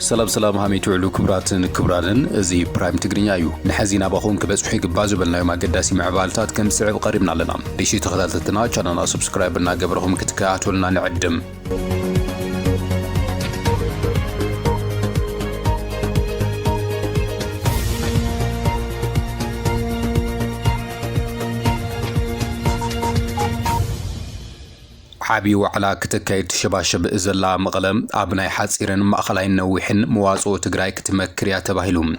سلام هامي تعلو كبراتن ازي برايم تقرينيا يو نحزينا باخون كبصحي قبازو بلنا يوم قداسي معبالتات كم سعب قريبنا لنا بيشي تخلالتنا چانانا سبسكرايب لنا قبرهم كتكاهتو لنا نعدم حابي وعلى كتكايد شباشب إزلا مغلم أبناي حاسيرن مأخلاين نوحن مواصو تقراي كتمكريا تباهلوم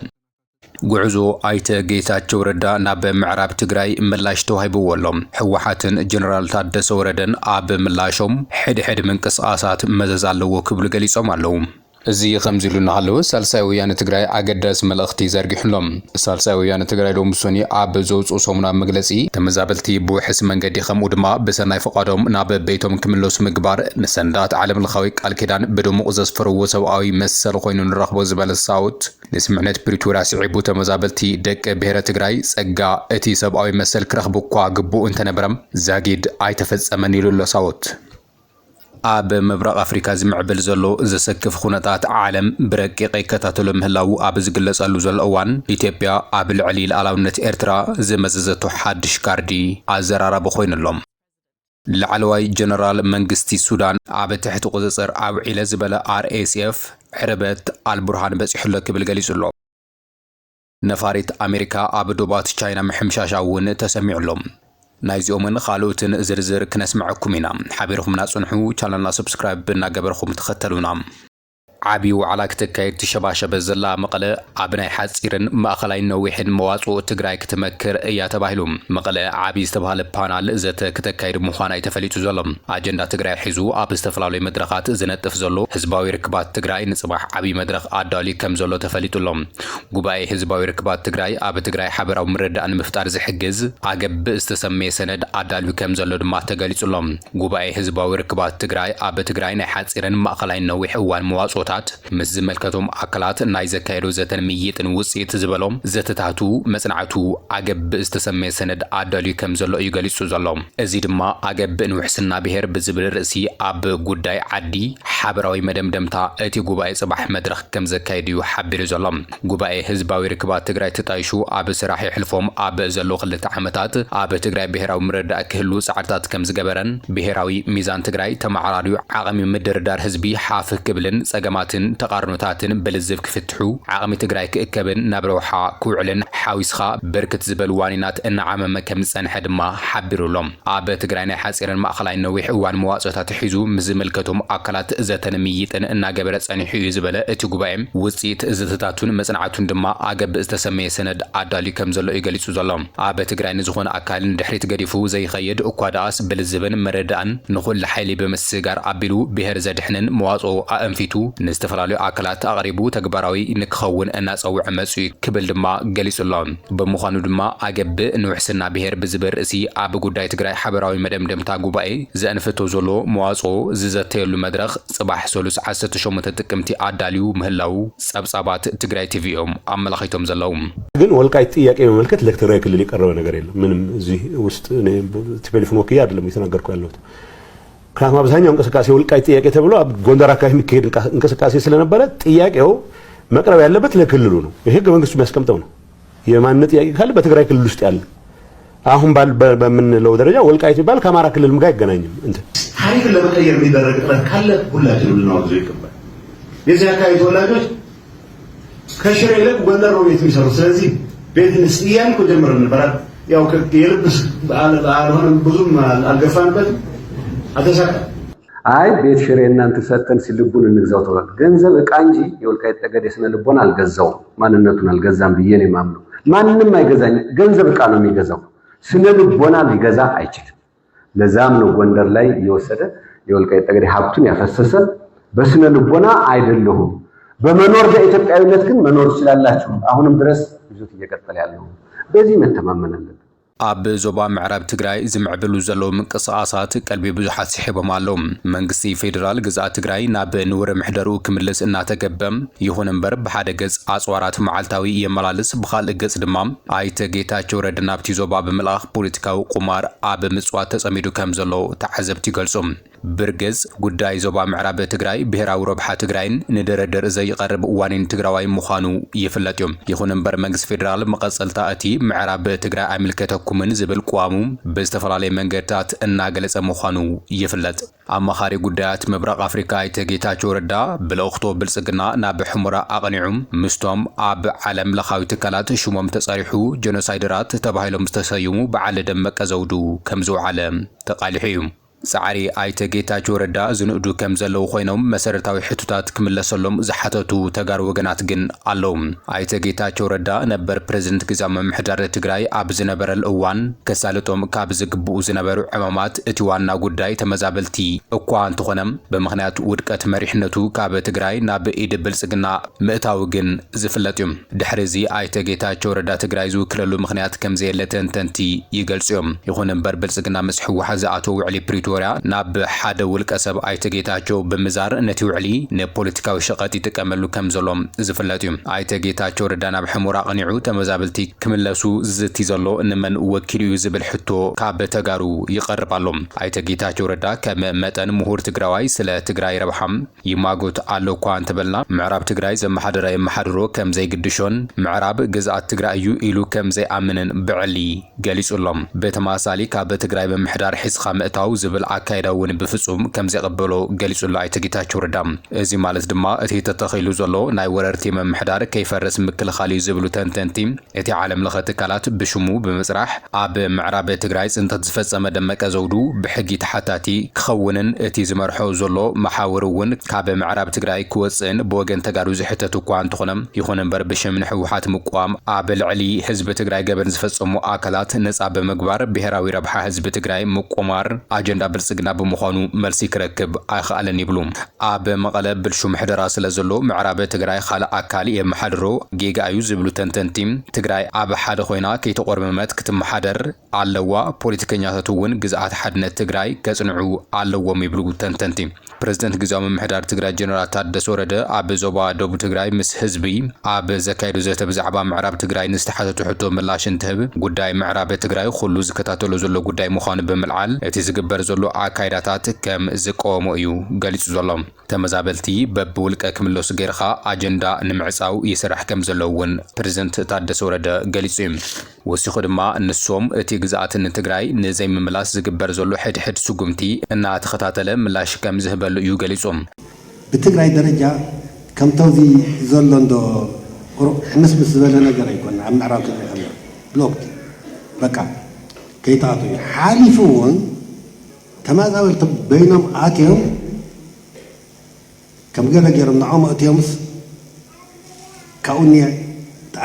قعزو آيتا جيتاتشو ردا ناب معراب تقراي ملاشتو هايبو ولوم حواحاتن جنرال تادسو ردن آب ملاشوم حد من قصاصات مزازالو وكبل قليسوم اللوم زي خمزيلو نحلو سالساي ويانا تقراي عقداس ملأختي زارقحن لهم سالساي ويانا تقراي لو مسوني عاب زوز وصومنا مقلسي تمزابلتي بوحس من قدي خمود ما بسناي فقادهم ناب بيتهم كملوس مقبار نسندات عالم الخويق الكيدان بدو مؤزز فرو سوآوي مسل خوينو نرخبو زبال الصوت نسمعنات بريتورا سعيبو تمزابلتي دك بهرة تقراي سقا اتي سوآوي مسل كرخبو كوا قبو انت نبرم زاقيد اي تفز امانيلو لصوت آب مبرق أفريقيا زمعبل زلو زسكف خونتات عالم برقيقي كتاتلو مهلاو آب زقلس ألو زل أوان إثيوبيا آب العليل ألاونت إرترا زمززتو حادش كاردي آزرارا بخوين اللوم لعلواي جنرال منغستي السودان آب تحت قزصر آب عيلة زبالة RSF عربت البرهان بس يحلق بالقليس اللوم نفاريت أمريكا آب دوبات چاينا محمشاشاون تسميع اللوم نايزيومن خالوتن زرزر كنسمعكم هنا حابيركم ناسنحو چانلنا سبسكرايب بنا قبركم تختلونا عابيو على كتكايد تشباشب الزلا مقلة عبناي حاسيرن مأخلاين نوحن مواصو تقراي كتمكر ايا تباهلوم مقلة عابي استبهال بانال زت كتكايد مخانا يتفليتو زلم اجندا تقراي حيزو اب استفلالي مدرخات زنتف زلو حزباوي ركبات تقراي نصباح عابي مدرخ عدالي كم زلو تفليتو لهم قباي حزباوي ركبات تقراي اب تقراي حبر او مردان مفتار زحجز عقب استسمي سند عدالي كم زلو دما تقاليتو لهم قباي حزباوي ركبات تقراي اب تقراي ناي حاسيرن مأخلاين نوح وان مواصو مز ملكتهم عقلات نايزة كايرو زتن ميتن وصيت زبلهم زتتاتو مصنعتو عقب استسمي سند عدالي كم زلو يغليسو زلهم ازيد ما عقب نوحسنا بهر بزبل رأسي اب قداي عدي حبراوي مدمدمتا اتي قباي صباح مدرخ كم زكايديو حبير زلهم قباي حزباوي ركبات تقراي تطايشو اب سراحي حلفهم اب زلو خلت عمتات اب تقراي بهراو مردا كهلو ساعتات كم زقبرن بهراوي ميزان تقراي تمعراريو عقمي مدردار حزبي حافظ قبلن سقماتن تقارنوتاتن بلزف كفتحو عقمي تقراي كأكبن نبروحا كوعلن حاويسخا بركت زبلوانينات ان عمم كمسان حدما حبرو لهم اب تقراينا حاسيرن مأخلاين نويح وان مواصوتات حيزو مزملكتهم اكلات زتن ميتن ان قبرت صنيحو زبله اتي غبايم وصيت زتتاتون مصنعاتون دما عقب استسمي سند عدالي كم زلو يغليصو زلهم اب تقراين زخون اكالن دحريت غديفو زي خيد اكواداس بلزبن مردان نخل حيلي بمسغار ابيلو بهر زدحنن مواصو انفيتو نستفلالو አካላት አቅሪቡ ተግባራዊ ንክኸውን እናጸውዕ መጽኡ ክብል ድማ ገሊጹሎም በመዃኑ ድማ አገብ ንውሕስና ብሄር ብዝበር እሲ አብ ጉዳይ ትግራይ ሓበራዊ መደምደምታ ጉባኤ ዘንፈቶ ዘሎ መዋጾ ዝዘተየሉ መድረኽ ጽባሕ 18 ጥቅምቲ አዳልዩ ምህላው ጸብጻባት ትግራይ ቲቪኦም አመላኺቶም ዘለው ግን ወልቃይት ጥያቄ መመልከት ለትግራይ ክልል የቀረበ ነገር የለም ምንም እዚህ ውስጥ እኔ ቴሌፎን ወኪያ አይደለም የተናገርኩ ያለሁት كلام أبزهني أنك سكاسي والقايت يا كتبلو غوندرا كاهم كيد أنك سكاسي سلنا تياكيو مقرب يالله بتلكللونه هيك كمان قسم يسكمتونه يمان نتياكي خلي بتقرأ كل لستيال أهم من لو درجة والقايت بال كمارا كل المجاي جنايم أنت هاي كل ما تغير من درجة خلت كلها جنون ناظري كمان يزيد كايت ولا جوش كشري لك غوندرا ويتمي سرسلزي بيت نسيان كجمر من البلد يا يلبس على هون بزوم الجفان بد አይ ቤት ሽሬ እናንተ ሰጠን ሲልቡን እንግዛው ተባለ ገንዘብ እቃ እንጂ የወልቃይት ጠገዴ ስነ ልቦና አልገዛው ማንነቱን አልገዛም ብዬ ነው ማምነው ማንንም አይገዛኝ ገንዘብ እቃ ነው የሚገዛው ስነ ልቦና ሊገዛ አይችልም ለዛም ነው ጎንደር ላይ የወሰደ የወልቃይት ጠገዴ ሀብቱን ያፈሰሰ በስነ ልቦና አይደለም በመኖር በኢትዮጵያዊነት ግን መኖር ይችላልላችሁ አሁንም ድረስ ብዙት እየቀጠለ ያለው በዚህ መተማመናለን አብ ዞባ ምዕራብ ትግራይ ዝምዕብሉ ዘለው ምንቅስቃሳት ቀልቢ ብዙሓት ሲሕቦም ኣለው መንግስቲ ፌደራል ግዛት ትግራይ ናብ ንወረ ምሕደሩ ክምልስ እናተገበም ይኹን እምበር ብሓደ ገጽ ኣጽዋራት መዓልታዊ የመላልስ ብኻልእ ገጽ ድማ ኣይተ ጌታቸው ረዳ ናብቲ ዞባ ብምልኣኽ ፖለቲካዊ ቁማር ኣብ ምጽዋት ተጸሚዱ ከም ዘሎ ተዓዘብቲ ገልጾም ብርገዝ ጉዳይ ዞባ ምዕራብ ትግራይ ብሔራዊ ረብሓ ትግራይን ንደረደር ዘይቀርብ እዋኒን ትግራዋይ ምዃኑ ይፍለጥ እዮም። ይኹን እምበር መንግስቲ ፌደራል መቐጸልታ እቲ ምዕራብ ትግራይ ኣይምልከተኩምን ዝብል ቋሙ ብዝተፈላለየ መንገድታት እናገለጸ ምዃኑ ይፍለጥ። ኣማኻሪ ጉዳያት ምብራቕ ኣፍሪካ ኣይተ ጌታቸው ረዳ ብለውኽቶ ብልጽግና ናብ ሕሙራ ኣቐኒዑም ምስቶም ኣብ ዓለም ለኻዊ ትካላት ሽሞም ተጸሪሑ ጀኖሳይደራት ተባሂሎም ዝተሰየሙ በዓለ ደመቀ ዘውዱ ከም ዝውዓለ ተቃሊሑ እዩ። ጻዕሪ ኣይተ ጌታቸው ረዳ ዝንእዱ ከም ዘለው ኮይኖም መሰረታዊ ሕቱታት ክምለሰሎም ዝሓተቱ ተጋሩ ወገናት ግን ኣለው። ኣይተ ጌታቸው ረዳ ነበር ፕሬዝደንት ግዝያዊ ምምሕዳር ትግራይ ኣብ ዝነበረል እዋን ከሳልጦም ካብ ዝግብኡ ዝነበሩ ዕማማት እቲ ዋና ጉዳይ ተመዛበልቲ እኳ እንትኾነም ብምኽንያት ውድቀት መሪሕነቱ ካብ ትግራይ ናብ ኢድ ብልጽግና ምእታው ግን ዝፍለጥ እዩ። ድሕሪ እዚ ኣይተ ጌታቸው ረዳ ትግራይ ዝውክለሉ ምኽንያት ከም ዘየለ ተንተንቲ ይገልጹ እዮም። ይኹን እምበር ብልጽግና ምስ ሕወሓት ዝኣተው ውዕሊ ፕሪቶሪያ ናብ ሓደ ውልቀ ሰብ ኣይተ ጌታቸው ብምዛር ነቲ ውዕሊ ንፖለቲካዊ ሸቐጥ ይጥቀመሉ ከም ዘሎም ዝፍለጥ እዩ። ኣይተ ጌታቸው ረዳ ናብ ሕሙራ ቐኒዑ ተመዛበልቲ ክምለሱ ዝቲ ዘሎ ንመን ወኪል እዩ ዝብል ሕቶ ካብ ተጋሩ ይቐርብ ኣሎ። ኣይተ ጌታቸው ረዳ ከም መጠን ምሁር ትግራዋይ ስለ ትግራይ ረብሓም ይማጎት ኣሎ እኳ እንተበልና ምዕራብ ትግራይ ዘመሓደረ የመሓድሮ ከም ዘይግድሾን ምዕራብ ግዝኣት ትግራይ እዩ ኢሉ ከም ዘይኣምንን ብዕሊ ገሊጹሎም። በተመሳሳሊ ካብ ትግራይ ብምሕዳር ሒዝኻ ምእታው ዝብል ኣካይዳ እውን ብፍጹም ከም ዘይቀበሎ ገሊጹሉ ኣይተ ጌታቸው ረዳ እዚ ማለት ድማ እቲ ተተኺሉ ዘሎ ናይ ወረርቲ ምምሕዳር ከይፈርስ ምክልኻል እዩ ዝብሉ ተንተንቲ እቲ ዓለም ለኸ ትካላት ብሽሙ ብምጽራሕ ኣብ ምዕራብ ትግራይ ጽንተት ዝፈጸመ ደመቀ ዘውዱ ብሕጊ ተሓታቲ ክኸውንን እቲ ዝመርሖ ዘሎ መሓወር እውን ካብ ምዕራብ ትግራይ ክወፅእን ብወገን ተጋሩ ዝሕተት እኳ እንትኾነ ይኹን እምበር ብሽም ንሕወሓት ምቋም ኣብ ልዕሊ ህዝቢ ትግራይ ገበን ዝፈጸሙ ኣካላት ነጻ ብምግባር ብሔራዊ ረብሓ ህዝቢ ትግራይ ምቁማር አጀንዳ ብልጽግና ብምዃኑ መልሲ ክረክብ ኣይኽኣልን ይብሉ። ኣብ መቐለ ብልሹ ምሕደራ ስለ ዘሎ ምዕራብ ትግራይ ካልእ ኣካል የመሓድሮ ጌጋ እዩ ዝብሉ ተንተንቲ ትግራይ ኣብ ሓደ ኮይና ከይተቆርመመት ክትመሓደር ኣለዋ፣ ፖለቲከኛታት እውን ግዝኣት ሓድነት ትግራይ ከጽንዑ ኣለዎም ይብሉ ተንተንቲ። ፕሬዝደንት ግዝያዊ ምምሕዳር ትግራይ ጀነራል ታደሰ ወረደ ኣብ ዞባ ደቡብ ትግራይ ምስ ህዝቢ ኣብ ዘካየዱ ዘተ ብዛዕባ ምዕራብ ትግራይ ንዝተሓተቱ ሕቶ ምላሽ እንትህብ ጉዳይ ምዕራብ ትግራይ ኩሉ ዝከታተሎ ዘሎ ጉዳይ ምዃኑ ብምልዓል እቲ ዝግበር ዘሎ ኣካይዳታት ከም ዝቆሞ እዩ ገሊጹ ዘሎ። ተመዛበልቲ በብውልቀ ክምለሱ ጌርኻ አጀንዳ ንምዕጻው ይስራሕ ከም ዘለዎ እውን ፕሬዝደንት ታደሰ ወረደ ገሊጹ እዩ። ወሲኹ ድማ ንሶም እቲ ግዝኣትን ትግራይ ንዘይምምላስ ዝግበር ዘሎ ሕድሕድ ስጉምቲ እናተኸታተለ ምላሽ ከም ዝህበሉ እዩ ገሊጾም። ብትግራይ ደረጃ ከምተውዚ ዘሎ እንዶ ሕምስምስ ዝበለ ነገር ኣይኮነ ኣብ ምዕራብ ትግራይ ከም ብሎክ በቃ ከይተኣቱ ሓሊፉ እውን ተመዛበልቲ በይኖም ኣትዮም ከም ገለ ገይሮም ንዖም ኣትዮምስ ካብኡኒ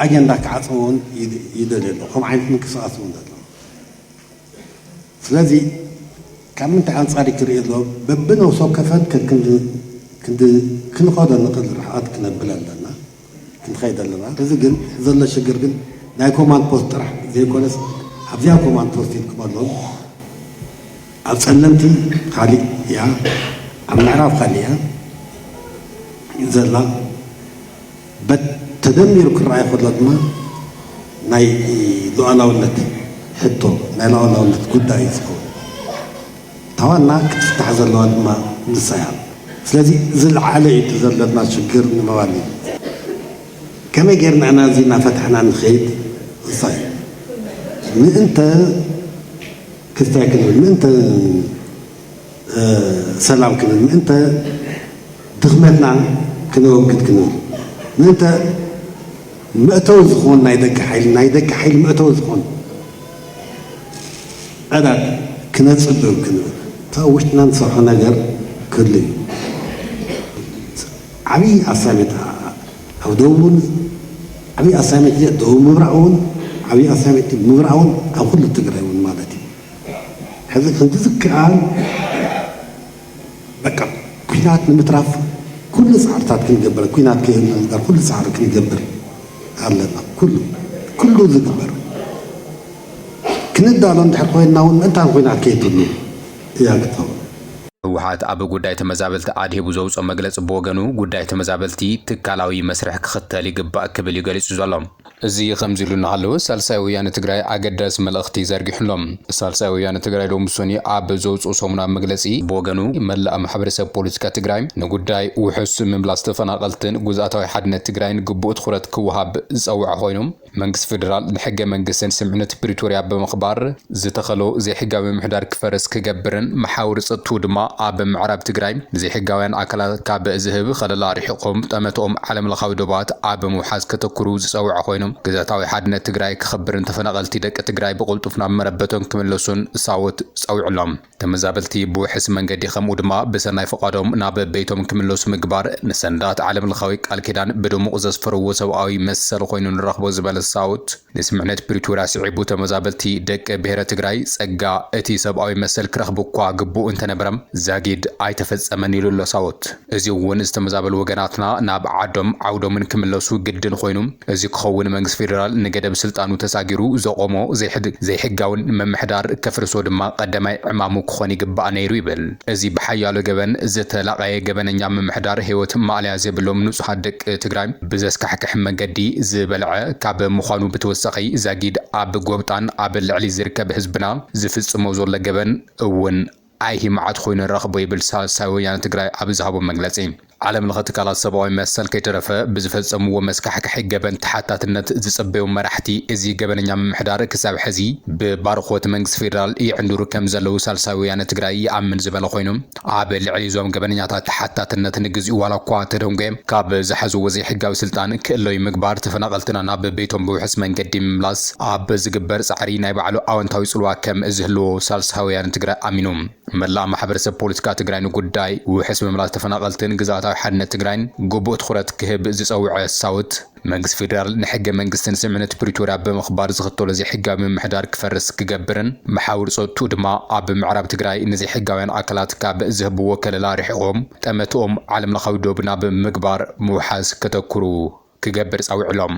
ኣጀንዳ ክዓጽሙ እውን ይደልዩ ኣለዉ ከምኡ ዓይነት ምንቅስቓስ እውን ኣሎ። ስለዚ ካብ ምንታይ ኣንጻር ክርኢ ኣሎ በብነብሶ ከፈት ክንኸዶ ንኽእል ርሕቐት ክነብል ኣለና ክንኸይድ ኣለና። እዚ ግን ዘሎ ሽግር ግን ናይ ኮማንድ ፖስት ጥራሕ ዘይኮነስ ኣብዚኣ ኮማንድ ፖስት ይልኩም ኣለዉ ኣብ ጸለምቲ ካሊእ እያ ኣብ ምዕራብ ካሊእ እያ ዘላ ተደሚሩ ክረኣይ ከሎ ድማ ናይ ሉኣላውነት ሕቶ ናይ ሉኣላውነት ጉዳይ ዝኸውን ታዋና ክትፍታሕ ዘለዋ ድማ ንሳ እያ። ስለዚ ዝለዓለ እዩ ዘለና ሽግር ንምባል እዩ ከመይ ጌርና ኢና እዚ እናፈታሕና ንኸይድ እሳ እዩ ምእንተ ክስታይ ክንብል ምእንተ ሰላም ክንብል ምእንተ ድኽመትና ክንወግድ ክንብል ምእንተ መእተው ዝኾን ናይ ደገ ሓይሊ መእተው ዝኾን ዕዳግ ክነጽብብ ክንብል እታ ውሽጥና ንሰርሖ ነገር ክህሉ እዩ። ዓብዪ ኣሳይመንት ኣብ ደቡብን ዓብዪ ኣሳይመንት ደቡብ ምብራቕ እውን ዓብዪ ኣሳይመንት ምብራቕ እውን ኣብ ኩሉ ትግራይ እውን ማለት እዩ። ሕዚ ክንዲ ዝከኣል በቃ ኩናት ንምትራፍ ኩሉ ፃዕርታት ክንገብር ኩናት ከይህሉ ነገር ኩሉ ፃዕሪ ክንገብር ኣለና ኩሉ ዝግበር ክንዳሎ እንድሕር ኮይንና እውን ምእንታን ኩናት ከይትህሉ እያ ክትኸውን ህወሓት ኣብ ጉዳይ ተመዛበልቲ ኣድሂቡ ዘውፅኦ መግለፂ ብወገኑ ጉዳይ ተመዛበልቲ ትካላዊ መስርሕ ክኽተል ይግባእ ክብል ይገሊጹ ዘሎ እዚ ከምዚ ኢሉ እናሃለወ ሳልሳይ ወያነ ትግራይ ኣገዳሲ መልእኽቲ ዘርጊሑሎም ሳልሳይ ወያነ ትግራይ ሎሚ ሰኒ ኣብ ዘውፅኦ ሰሙናዊ መግለፂ ብወገኑ መላእ ማሕበረሰብ ፖለቲካ ትግራይ ንጉዳይ ውሕስ ምምላስ ተፈናቀልትን ጉዛታዊ ሓድነት ትግራይን ግቡእ ትኩረት ክወሃብ ዝፀውዐ ኮይኑ መንግስቲ ፌደራል ንሕገ መንግስትን ስምዕነት ፕሪቶሪያ ብምኽባር ዝተኸሎ ዘይሕጋዊ ምምሕዳር ክፈርስ ክገብርን መሓውር ፀጥቱ ድማ ኣብ ምዕራብ ትግራይ ዘይሕጋውያን ኣካላት ካብ ዝህብ ከለላ ርሒቆም ጠመቶም ዓለም ለኻዊ ዶባት ኣብ ምውሓዝ ከተኩሩ ዝፀውዐ ኮይኖም ግዛታዊ ሓድነት ትግራይ ክኽብርን ተፈናቀልቲ ደቂ ትግራይ ብቁልጡፍ ናብ መረበቶም ክምለሱን ሳወት ፀውዕሎም ተመዛበልቲ ብውሕስ መንገዲ ከምኡ ድማ ብሰናይ ፈቃዶም ናብ ቤቶም ክምለሱ ምግባር ንሰንዳት ዓለም ለኻዊ ቃል ኪዳን ብድሙቕ ዘስፈርዎ ሰብኣዊ መሰል ኮይኑ ንረኽቦ ዝበለ ሳውት ንስምዕነት ፕሪቶሪያ ስዒቡ ተመዛበልቲ ደቂ ብሔረ ትግራይ ጸጋ እቲ ሰብኣዊ መሰል ክረኽቡ እኳ ግቡእ እንተነበረም ዛጊድ ኣይተፈጸመን ኢሉ ኣሎ ሳውት እዚ እውን ዝተመዛበሉ ወገናትና ናብ ዓዶም ዓውዶምን ክምለሱ ግድን ኮይኑ እዚ ክኸውን መንግስቲ ፌደራል ንገደብ ስልጣኑ ተሳጊሩ ዘቆሞ ዘይሕጋውን መምሕዳር ከፍርሶ ድማ ቀዳማይ ዕማሙ ክኾን ይግባእ ነይሩ ይብል እዚ ብሓያሎ ገበን ዝተላቀየ ገበነኛ መምሕዳር ህይወት ማዕልያ ዘብሎም ንጹሓት ደቂ ትግራይ ብዘስካሕክሕ መንገዲ ዝበልዐ ካብ ምዃኑ ብተወሳኺ ዛጊድ ኣብ ጎብጣን ኣብ ልዕሊ ዝርከብ ህዝብና ዝፍጽሞ ዘሎ ገበን እውን ኣይሂማዓት ኮይኑ ረኽቦ ይብል ሳልሳይ ወያነ ትግራይ ኣብ ዝሃቦ መግለጺ ዓለም ለኸ ትካላት ሰብኣዊ መሰል ከይተረፈ ብዝፈጸምዎ መስካሕክሒ ገበን ተሓታትነት ዝጽበዩ መራሕቲ እዚ ገበነኛ ምምሕዳር ክሳብ ሕዚ ብባርኾት መንግስቲ ፌደራል ይዕንድሩ ከም ዘለዉ ሳልሳይ ወያነ ትግራይ ይኣምን ዝበለ ኮይኑ ኣብ ልዕሊ ዞም ገበነኛታት ተሓታትነት ንግዚኡ ዋላ እኳ ተደንጎም ካብ ዝሓዝዎ ዘይሕጋዊ ስልጣን ክእለዩ ምግባር ተፈናቀልትና ናብ ቤቶም ብውሕስ መንገዲ ምምላስ ኣብ ዝግበር ጻዕሪ ናይ ባዕሉ ኣወንታዊ ጽልዋ ከም ዝህልዎ ሳልሳይ ወያነ ትግራይ ኣሚኑ መላእ ማሕበረሰብ ፖለቲካ ትግራይ ንጉዳይ ውሕስ ምምላስ ተፈናቀልትን ግዛታዊ ሓድነት ትግራይን ግቡእ ትኩረት ክህብ ዝፀውዐ ሳውት መንግስቲ ፌደራል ንሕገ መንግስትን ስምዕነት ፕሪቶሪያ ብምኽባር ዝኽተሎ ዘይሕጋዊ ምምሕዳር ክፈርስ ክገብርን መሓውር ፀጥቱ ድማ ኣብ ምዕራብ ትግራይ ንዘይሕጋውያን ኣካላት ካብ ዝህብዎ ከለላ ርሒቆም ጠመቶም ዓለም ለኻዊ ዶብ ናብ ምግባር ምውሓዝ ከተኩሩ ክገብር ፀዊዕሎም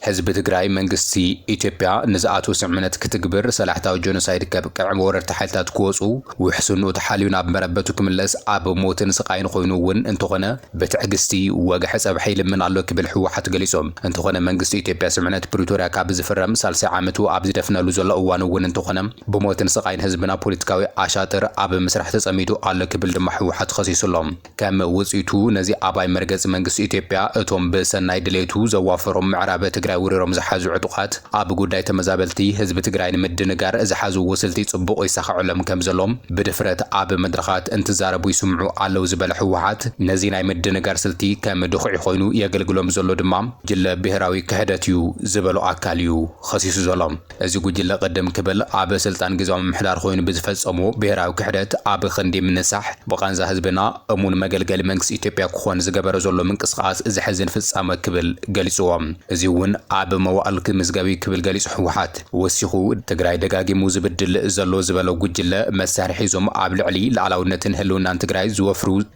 ህዝቢ ትግራይ መንግስቲ ኢትዮጵያ ንዝኣቱ ስምዕነት ክትግብር ሰላሕታዊ ጆኖሳይድ ከብቅዕ ወረርቲ ሓይልታት ክወፁ ውሕስኑ ተሓልዩ ናብ መረበቱ ክምለስ ኣብ ሞትን ስቃይን ኮይኑ እውን እንተኾነ ብትዕግስቲ ወግሕ ፀብሒ ይልምን ኣሎ ክብል ህወሓት ገሊፆም እንተኾነ መንግስቲ ኢትዮጵያ ስምዕነት ፕሪቶሪያ ካብ ዝፍረም ሳልሳይ ዓመቱ ኣብ ዝደፍነሉ ዘሎ እዋን እውን እንተኾነ ብሞትን ስቃይን ህዝብና ፖለቲካዊ ኣሻጥር ኣብ ምስራሕ ተጸሚዱ ኣሎ ክብል ድማ ህወሓት ከሲሱሎም ከም ውፅኢቱ ነዚ ኣባይ መርገፂ መንግስቲ ኢትዮጵያ እቶም ብሰናይ ድሌቱ ዘዋፈሮም ምዕራብ ትግራይ ውሪሮም ዝሓዙ ዕጡቃት ኣብ ጉዳይ ተመዛበልቲ ህዝቢ ትግራይ ንምድንጋር ዝሓዝዎ ስልቲ ጽቡቕ ይሳኽዐሎም ከም ዘሎም ብድፍረት ኣብ መድረኻት እንትዛረቡ ይስምዑ ኣለው ዝበለ ህወሓት ነዚ ናይ ምድንጋር ስልቲ ከም ድኹዒ ኮይኑ የገልግሎም ዘሎ ድማ ጅለ ብሔራዊ ክህደት እዩ ዝበሎ ኣካል እዩ ኸሲሱ ዘሎም እዚ ጉጅለ ቅድም ክብል ኣብ ስልጣን ግዜያዊ ምምሕዳር ኮይኑ ብዝፈጸሞ ብሔራዊ ክህደት ኣብ ክንዲ ምንሳሕ ብቃንዛ ህዝብና እሙን መገልገሊ መንግስቲ ኢትዮጵያ ክኾን ዝገበረ ዘሎ ምንቅስቃስ ዝሕዝን ፍጻመ ክብል ገሊፅዎም እዚ እውን ኣብ መዋዕል ምዝገቢ ክብል ገሊጹ ህወሓት ወሲኹ ትግራይ ደጋጊሙ ዝብድል ዘሎ ዝበለው ጉጅለ መሳርሒ ሒዞም ኣብ ልዕሊ ላዕላውነትን ህልውናን ትግራይ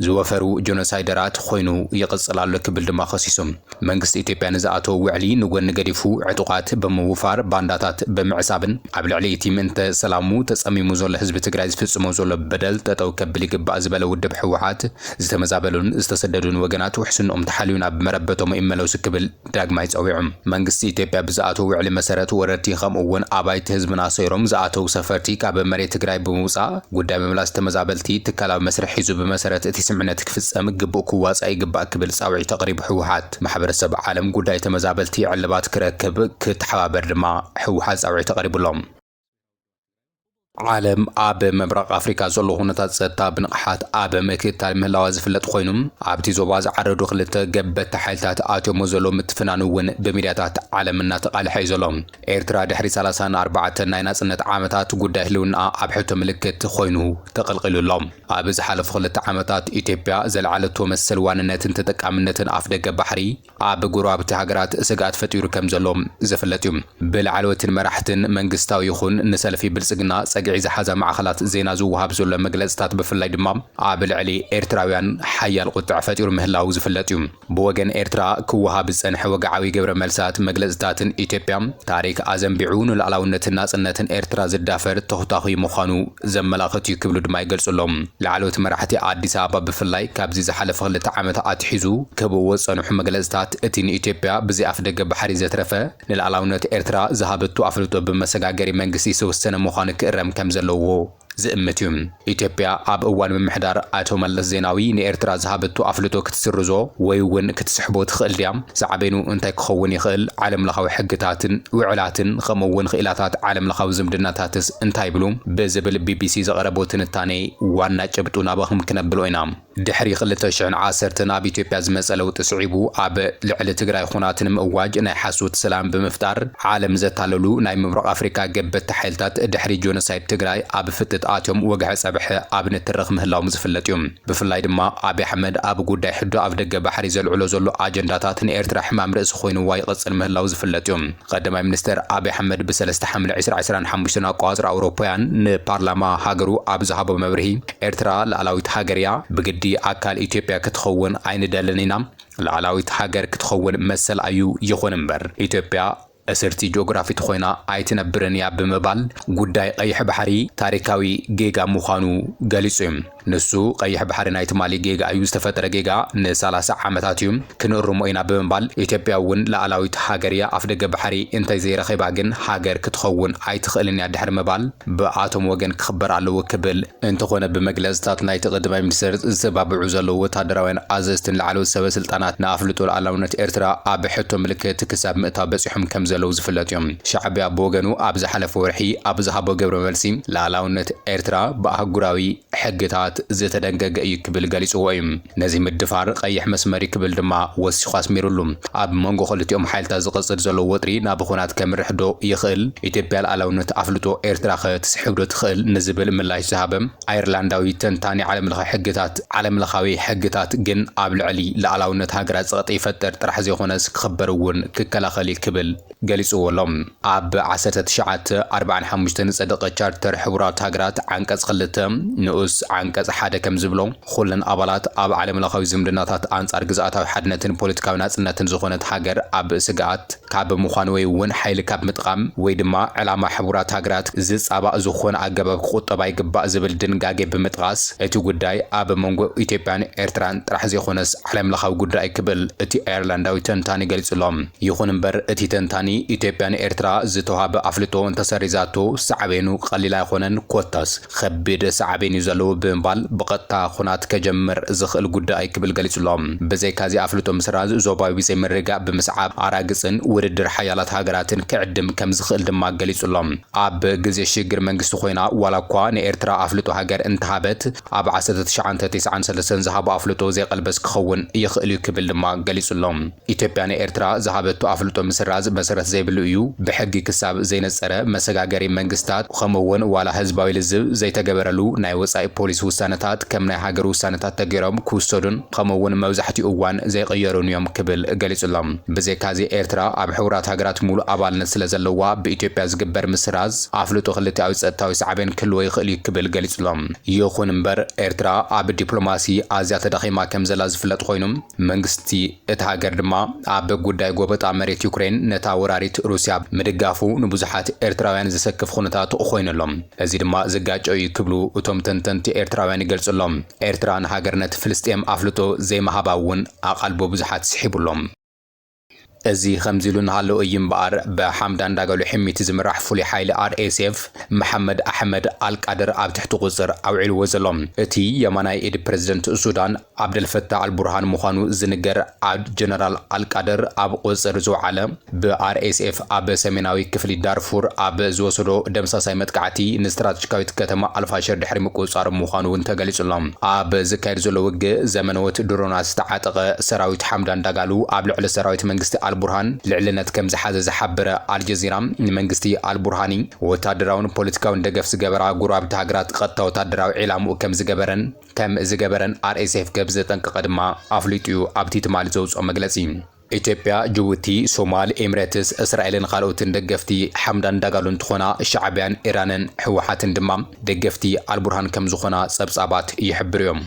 ዝወፈሩ ጆኖሳይደራት ኮይኑ ይቕጽላሉ ክብል ድማ ኸሲሶም መንግስቲ ኢትዮጵያ ንዝኣተወ ውዕሊ ንጎኒ ገዲፉ ዕጡቃት ብምውፋር ባንዳታት ብምዕሳብን ኣብ ልዕሊ እቲ ምእንተ ሰላሙ ተጸሚሙ ዘሎ ህዝቢ ትግራይ ዝፍጽሞ ዘሎ በደል ጠጠው ከብል ይግባእ ዝበለ ውድብ ህወሓት ዝተመዛበሉን ዝተሰደዱን ወገናት ውሕስንኦም ተሓልዩ ናብ መረበቶም ይመለሱ ክብል ዳግማይ ፀዊዖም መንግስቲ ኢትዮጵያ ብዝኣተው ውዕሊ መሰረት ወረርቲ ከምኡ እውን ኣባይቲ ህዝብና ሰይሮም ዝኣተው ሰፈርቲ ካብ መሬት ትግራይ ብምውፃእ ጉዳይ ምምላስ ተመዛበልቲ ትካላዊ መስርሕ ሒዙ ብመሰረት እቲ ስምዕነት ክፍጸም ግቡእ ክዋፃእ ይግባእ ክብል ጻውዒ ተቕሪቡ ህወሓት ማሕበረሰብ ዓለም ጉዳይ ተመዛበልቲ ዕልባት ክረክብ ክትሓባበር ድማ ህወሓት ጻውዒ ተቐሪቡሎም ዓለም ኣብ ምብራቕ ኣፍሪካ ዘሎ ኩነታት ፀጥታ ብንቕሓት ኣብ ምክትታል ምህላዋ ዝፍለጥ ኮይኑ ኣብቲ ዞባ ዝዓረዱ ክልተ ገበቲ ሓይልታት ኣትዮም ዘሎ ምትፍናን እውን ብሚድያታት ዓለም እናተቃልሐ እዩ ዘሎ ኤርትራ ድሕሪ 34 ናይ ናጽነት ዓመታት ጉዳይ ህልውና ኣብ ሕቶ ምልክት ኮይኑ ተቐልቂሉሎም ኣብ ዝሓለፉ 2 ዓመታት ኢትዮጵያ ዘለዓለቶ መሰል ዋንነትን ተጠቃምነትን ኣፍ ደገ ባሕሪ ኣብ ጎረባብቲ ሃገራት ስጋት ፈጢሩ ከም ዘሎም ዝፍለጥ እዩ ብላዕለዎትን መራሕትን መንግስታዊ ይኹን ንሰልፊ ብልጽግና ፀግዒ ዝሓዛ ማዕኸላት ዜና ዝውሃብ ዘሎ መግለጽታት ብፍላይ ድማ ኣብ ልዕሊ ኤርትራውያን ሓያል ቁጥዕ ፈጢሩ ምህላው ዝፍለጥ እዩ ብወገን ኤርትራ ክወሃብ ዝጸንሐ ወግዓዊ ግብረ መልሳት መግለጽታትን ኢትዮጵያ ታሪክ ኣዘንቢዑ ንላዕላውነትን ናጽነትን ኤርትራ ዝዳፈር ተኽታኺ ምዃኑ ዘመላኽት እዩ ክብሉ ድማ ይገልጹሎም ላዕለዎት መራሕቲ ኣዲስ ኣበባ ብፍላይ ካብዚ ዝሓለፈ 2 ዓመታት ኣትሒዙ ክህብዎ ጸንሑ መግለጽታት እቲ ንኢትዮጵያ ብዘይ ኣፍ ደገ ባሕሪ ዘትረፈ ንላዕላውነት ኤርትራ ዝሃበቱ ኣፍልጦ ብመሰጋገሪ መንግስቲ ዝተወሰነ ምዃኑ ክእረም ከም ዘለዎ ዝእምት እዩ ኢትዮጵያ ኣብ እዋን ምምሕዳር ኣቶ መለስ ዜናዊ ንኤርትራ ዝሃበቱ ኣፍልጦ ክትስርዞ ወይ እውን ክትስሕቦ ትኽእል ድያ ሳዕቤኑ እንታይ ክኸውን ይኽእል ዓለም ለኻዊ ሕግታትን ውዕላትን ከምኡውን ክኢላታት ዓለም ለኻዊ ዝምድናታትስ እንታይ ብሉ ብዝብል ቢቢሲ ዘቐረቦ ትንታኔ ዋና ጭብጡ ናባኹም ክነብሎ ኢና ድሕሪ 2010 ናብ ኢትዮጵያ ዝመጸ ለውጢ ስዒቡ ኣብ ልዕሊ ትግራይ ኩናትን ምእዋጅ ናይ ሓሶት ሰላም ብምፍጣር ዓለም ዘታለሉ ናይ ምብራቕ ኣፍሪካ ገበቲ ሓይልታት ድሕሪ ጆኖሳይድ ትግራይ ኣብ ፍጥጥ ኣትዮም ወግዒ ጸብሒ ኣብ ንትርኽ ምህላዎም ዝፍለጥ እዩ ብፍላይ ድማ ኣብይ ኣሕመድ ኣብ ጉዳይ ሕዶ ኣብ ደገ ባሕሪ ዘልዕሎ ዘሎ ኣጀንዳታት ንኤርትራ ሕማም ርእሲ ኮይኑዋ ይቕጽል ምህላው ዝፍለጥ እዩ ቀዳማይ ሚኒስትር ኣብይ ኣሕመድ ብ3 ሐምለ 2025 ኣቋጽር ኣውሮፓውያን ንፓርላማ ሃገሩ ኣብ ዝሃቦ መብርሂ ኤርትራ ላዕላዊት ሃገር እያ ብግዲ ኣካል ኢትዮጵያ ክትኸውን ኣይንደልን ኢና ላዕላዊት ሃገር ክትኸውን መሰል እዩ ይኹን እምበር ኢትዮጵያ እስርቲ ጂኦግራፊት ኮይና ኣይትነብርን እያ ብምባል ጉዳይ ቀይሕ ባሕሪ ታሪካዊ ጌጋ ምዃኑ ገሊጹ እዩ ንሱ ቀይሕ ባሕሪ ናይ ትማሊ ጌጋ እዩ ዝተፈጠረ ጌጋ ን30 ዓመታት እዩ ክንርሞ ኢና ብምባል ኢትዮጵያ እውን ላዕላዊት ሃገር እያ ኣፍ ደገ ባሕሪ እንታይ ዘይረኺባ ግን ሃገር ክትኸውን ኣይትኽእልን እያ ድሕሪ ምባል ብኣቶም ወገን ክኽበር ኣለዎ ክብል እንተኾነ ብመግለጽታት ናይ ተቐዳማይ ሚኒስትር ዝተባብዑ ዘለዉ ወታደራውያን ኣዘዝትን ላዕለዎት ሰበስልጣናት ንኣፍልጦ ላዕላውነት ኤርትራ ኣብ ሕቶ ምልክት ክሳብ ምእታው በፂሖም ከም ዘለው ዝፍለጥ እዮም ሻዕብያ ብወገኑ ኣብ ዝሓለፈ ወርሒ ኣብ ዝሃቦ ግብረ መልሲ ላዕላውነት ኤርትራ ብኣህጉራዊ ሕግታት ዝተደንገገ እዩ ክብል ገሊጽዎ እዩ ነዚ ምድፋር ቀይሕ መስመሪ ክብል ድማ ወሲኹ ኣስሚሩሉ ኣብ መንጎ ክልቲኦም ሓይልታት ዝቕጽል ዘሎ ወጥሪ ናብ ኩናት ከምርሕ ዶ ይኽእል ኢትዮጵያ ላዕላውነት ኣፍልጦ ኤርትራ ክትስሕብ ዶ ትኽእል ንዝብል ምላሽ ዝሃበ ኣየርላንዳዊ ተንታኒ ዓለም ለኻዊ ሕግታት ግን ኣብ ልዕሊ ላዕላውነት ሃገራት ፀቕጢ ይፈጥር ጥራሕ ዘይኮነስ ክኽበር እውን ክከላኸል ክብል ገሊጽዎሎም ኣብ 1945 ንጸደቐ ቻርተር ሕቡራት ሃገራት አንቀጽ 2 ንኡስ አንቀጽ 1 ከም ዝብሎ ኩለን ኣባላት ኣብ ዓለም ለኻዊ ዝምድናታት አንጻር ግዝኣታዊ ሓድነትን ፖለቲካዊ ናጽነትን ዝኾነት ሃገር ኣብ ስጋኣት ካብ ምዃን ወይ እውን ሓይሊ ካብ ምጥቃም ወይ ድማ ዕላማ ሕቡራት ሃገራት ዝጻባእ ዝኾነ ኣገባብ ክቁጠባ ይግባእ ዝብል ድንጋጌ ብምጥቃስ እቲ ጉዳይ ኣብ መንጎ ኢትዮጵያን ኤርትራን ጥራሕ ዘይኮነስ ዓለም ለኻዊ ጉዳይ ክብል እቲ ኣየርላንዳዊ ተንታኒ ገሊጹሎም ይኹን እምበር እቲ ተንታኒ ኢትዮጵያን ኤርትራ ዝተዋሃበ ኣፍልጦ እንተሰሪዛቶ ሳዕቤኑ ቀሊል ኣይኮነን ኮታስ ከቢድ ሳዕቤኑ ዘለዎ ብምባል ብቐጥታ ኩናት ከጀምር ዝኽእል ጉዳይ ክብል ገሊጹሎም ብዘይካዚ ኣፍልጦ ምስራዝ ዞባዊ ዘይምርጋእ ብምስዓብ ኣራግፅን ውድድር ሓያላት ሃገራትን ክዕድም ከም ዝኽእል ድማ ገሊጹሎም ኣብ ግዜ ሽግግር መንግስቲ ኮይና ዋላ እኳ ንኤርትራ ኣፍልጦ ሃገር እንተሃበት ኣብ 1993 ዝሃቦ ኣፍልጦ ዘይቀልበስ ክኸውን ይኽእል እዩ ክብል ድማ ገሊጹሎም ኢትዮጵያ ንኤርትራ ዝሃበቱ ኣፍልጦ ምስራዝ መሰረት ዘይብሉ እዩ ብሕጊ ክሳብ ዘይነጸረ መሰጋገሪ መንግስታት ከምኡውን ዋላ ህዝባዊ ልዝብ ዘይተገበረሉ ናይ ወጻኢ ፖሊስ ውሳነታት ከም ናይ ሃገር ውሳነታት ተገይሮም ክውሰዱን ከምኡውን መብዛሕትኡ እዋን ዘይቀየሩን እዮም ክብል ገሊጹሎም ብዘይካዚ ኤርትራ ኣብ ሕቡራት ሃገራት ሙሉእ ኣባልነት ስለ ዘለዋ ብኢትዮጵያ ዝግበር ምስራዝ ኣፍልጦ ክልቲኣዊ ፀጥታዊ ሳዕቤን ክህልዎ ይኽእል ክብል ገሊጹሎም ይኹን እምበር ኤርትራ ኣብ ዲፕሎማሲ ኣዝያ ተዳኺማ ከም ዘላ ዝፍለጥ ኮይኑ መንግስቲ እቲ ሃገር ድማ ኣብ ጉዳይ ጎበጣ መሬት ዩክሬን ነታ ወራሪት ሩስያ ምድጋፉ ንብዙሓት ኤርትራውያን ዝሰክፍ ኩነታት ኮይኑሎም እዚ ድማ ዝጋጨው ይክብሉ እቶም ተንተንቲ ኤርትራውያን ይገልጹሎም ኤርትራ ንሃገርነት ፍልስጤም ኣፍልጦ ዘይመሃባ እውን ኣቓልቦ ብዙሓት ስሒቡሎም እዚ ከምዚሉ ንሃለው እምበኣር በሐምዳን ዳጋሎ ሕሚት ዝምራሕ ፍሉይ ሓይሊ RSF መሐመድ ኣሕመድ አልቃድር ኣብ ትሕቲ ቁጽር ኣውዒልዎ ዘሎም እቲ የማናይ ኢድ ፕሬዝደንት ሱዳን ዓብደልፈታህ አልቡርሃን ምዃኑ ዝንገር ጀነራል አልቃድር ኣብ ቁጽር ዝውዓለ ብRSF ኣብ ሰሜናዊ ክፍሊ ዳርፉር ኣብ ዝወሰዶ ደምሳሳይ መጥቃዕቲ ንስትራቴጂካዊት ከተማ አልፋሸር ድሕሪ ምቁጽጻር ምዃኑ ተገሊጹሎም ኣብ ዝካየድ ዘሎ ውግእ ዘመነወት ድሮናት ዝተዓጠቐ ሰራዊት ሐምዳን ዳጋሎ ኣብ ልዕሊ ሰራዊት መንግስቲ አልቡርሃን ልዕልነት ከም ዝሓዘ ዝሓበረ አልጀዚራ መንግስቲ አልቡርሃኒ ወታደራውን ፖለቲካውን ደገፍ ዝገበራ ጉራብቲ ሃገራት ቀጥታ ወታደራዊ ዒላምኡ ከም ዝገበረን RSF ገብ ዘጠንቀቐ ድማ ኣፍሊጡ ኣብቲ ትማሊ ዘውፅኦ መግለጺ ኢትዮጵያ ጅቡቲ ሶማል ኤምሬትስ እስራኤልን ካልኦትን ደገፍቲ ሓምዳን ዳጋሎን እንትኾና ሻዕብያን ኢራንን ሕወሓትን ድማ ደገፍቲ አልቡርሃን ከም ዝኾና ጸብጻባት ይሕብሩ እዮም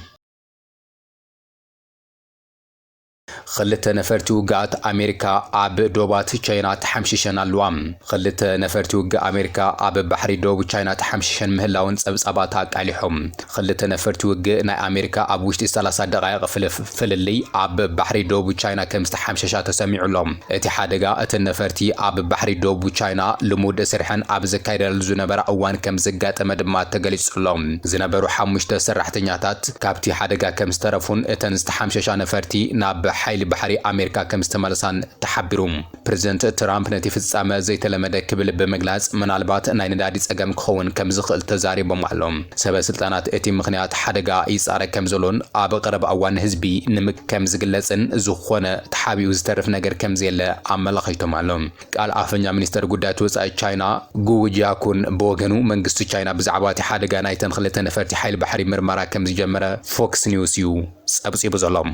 خلت نفرت وقعت أمريكا عب دوبات تشاينا تحمششن اللوام خلت نفرت وقع أمريكا عب بحري دوب تشاينا تحمششن مهلاون أبساباتك عليهم خلت نفرت وقع نا أمريكا عب وشتي 3 دقائق فللي عب بحري دوب تشاينا كم تحمششات تسمع لهم اتحادقا اتنفرتي عب بحري دوب تشاينا لمود سرحن عب زكايد الزنبر أوان كم زقات مدمات تقليص لهم زنبرو حمشت سرحتنياتات كابتي حادقا كم سترفون اتنستحمششان نفرتي ناب حيل بحري أمريكا كم استملسان تحبرهم بريزيدنت ترامب نتيف السامة زي تلمدى كبل بمجلس من البات ناين داديس أجام كون كم زخل تزاري بمعلوم سبب سلطانات اتي مخنيات حدقا إيسار كم زلون أب قرب أوان هزبي نمك كم زجلسن زخونة تحابي وزترف نجر كم زيل عمل خيتو معلوم قال عفنيا منستر قداتوس أي تشاينا جو جاكون بوغنو منقص تشاينا بزعبات حدقا نايتن خلتنا فرتي حيل بحري مرمرا كم زجمرة فوكس نيوز يو سأبصي بظلام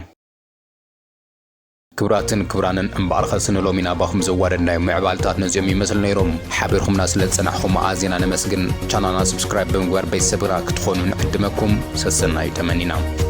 كبرانن امبارخ سنلومينا باخم زوارنا معبالتات نزيوم يمثل نيروم حابرهم ناس لتصنعهم عازينا نمسجن قنانا سبسكرايب بمغوار بيسبرا كتخونون قدمكم سسنا يتمنينا